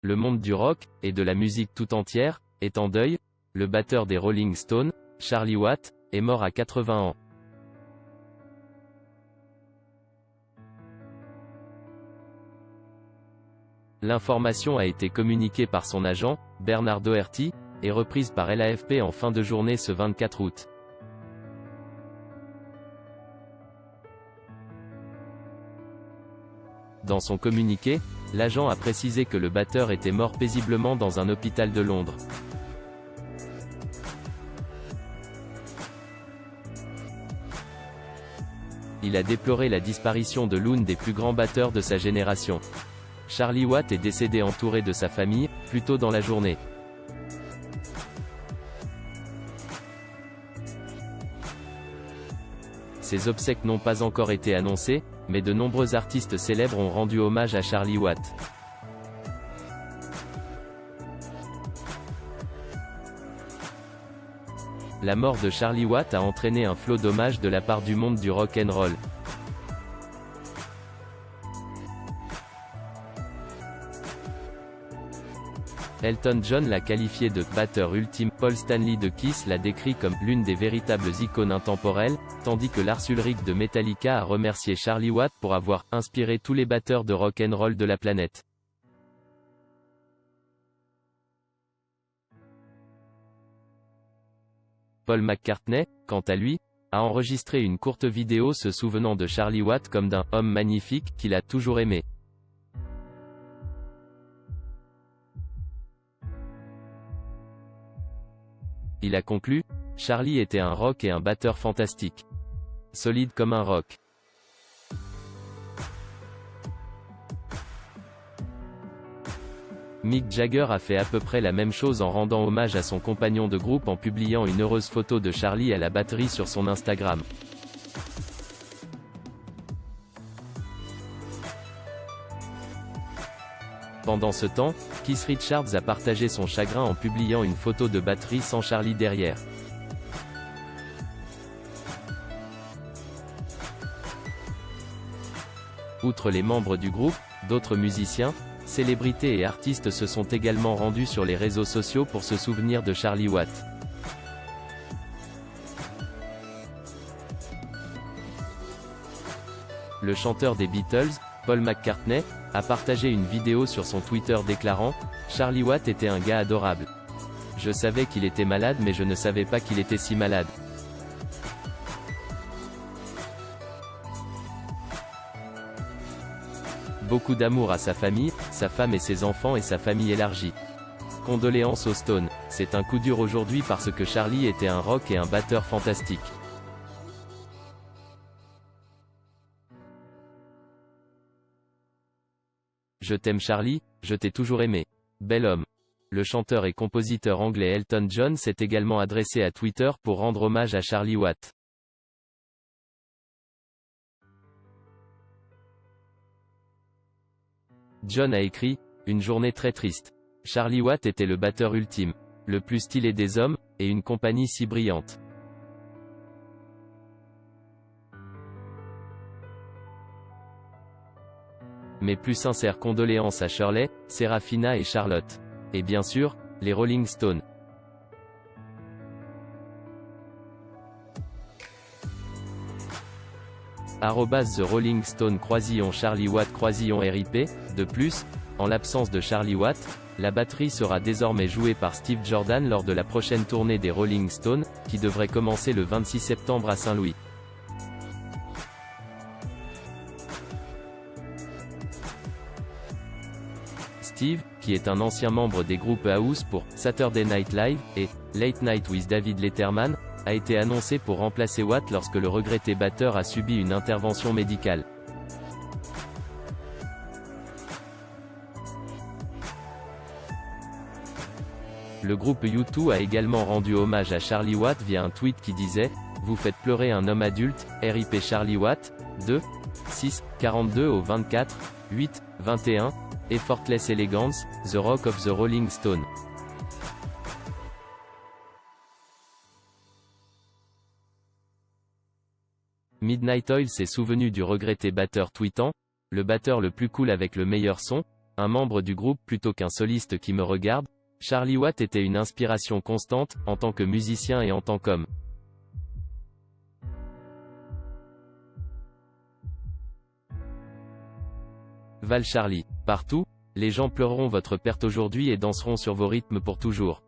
Le monde du rock, et de la musique tout entière, est en deuil. Le batteur des Rolling Stones, Charlie Watts, est mort à 80 ans. L'information a été communiquée par son agent, Bernard Doherty, et reprise par l'AFP en fin de journée ce 24 août. Dans son communiqué, l'agent a précisé que le batteur était mort paisiblement dans un hôpital de Londres. Il a déploré la disparition de l'un des plus grands batteurs de sa génération. Charlie Watts est décédé entouré de sa famille, plus tôt dans la journée. Ses obsèques n'ont pas encore été annoncées, mais de nombreux artistes célèbres ont rendu hommage à Charlie Watts. La mort de Charlie Watts a entraîné un flot d'hommages de la part du monde du rock and roll. Elton John l'a qualifié de « batteur ultime », Paul Stanley de Kiss l'a décrit comme « l'une des véritables icônes intemporelles », tandis que Lars Ulrich de Metallica a remercié Charlie Watts pour avoir « inspiré tous les batteurs de rock and roll de la planète ». Paul McCartney, quant à lui, a enregistré une courte vidéo se souvenant de Charlie Watts comme d'un « homme magnifique » qu'il a toujours aimé. Il a conclu, « Charlie était un rock et un batteur fantastique. Solide comme un rock. » Mick Jagger a fait à peu près la même chose en rendant hommage à son compagnon de groupe en publiant une heureuse photo de Charlie à la batterie sur son Instagram. Pendant ce temps, Keith Richards a partagé son chagrin en publiant une photo de batterie sans Charlie derrière. Outre les membres du groupe, d'autres musiciens, célébrités et artistes se sont également rendus sur les réseaux sociaux pour se souvenir de Charlie Watts. Le chanteur des Beatles, Paul McCartney, a partagé une vidéo sur son Twitter déclarant « Charlie Watts était un gars adorable. Je savais qu'il était malade mais je ne savais pas qu'il était si malade. Beaucoup d'amour à sa famille, sa femme et ses enfants et sa famille élargie. Condoléances aux Stones. C'est un coup dur aujourd'hui parce que Charlie était un rock et un batteur fantastique. Je t'aime Charlie, je t'ai toujours aimé. Bel homme. » Le chanteur et compositeur anglais Elton John s'est également adressé à Twitter pour rendre hommage à Charlie Watts. John a écrit « Une journée très triste. Charlie Watts était le batteur ultime, le plus stylé des hommes, et une compagnie si brillante. Mes plus sincères condoléances à Shirley, Serafina et Charlotte. Et bien sûr, les Rolling Stones. » @The Rolling Stone _ Charlie Watts _ RIP. De plus, en l'absence de Charlie Watts, la batterie sera désormais jouée par Steve Jordan lors de la prochaine tournée des Rolling Stones, qui devrait commencer le 26 septembre à Saint-Louis. Steve, qui est un ancien membre des groupes House pour Saturday Night Live et Late Night with David Letterman, a été annoncé pour remplacer Watts lorsque le regretté batteur a subi une intervention médicale. Le groupe U2 a également rendu hommage à Charlie Watts via un tweet qui disait « Vous faites pleurer un homme adulte, RIP Charlie Watts, 2, 6, 42 au 24, 8, 21, Effortless Elegance, The Rock of the Rolling Stone. » Midnight Oil s'est souvenu du regretté batteur tweetant « Le batteur le plus cool avec le meilleur son, un membre du groupe plutôt qu'un soliste qui me regarde. Charlie Watt était une inspiration constante, en tant que musicien et en tant qu'homme. Val Charlie. Partout, les gens pleureront votre perte aujourd'hui et danseront sur vos rythmes pour toujours.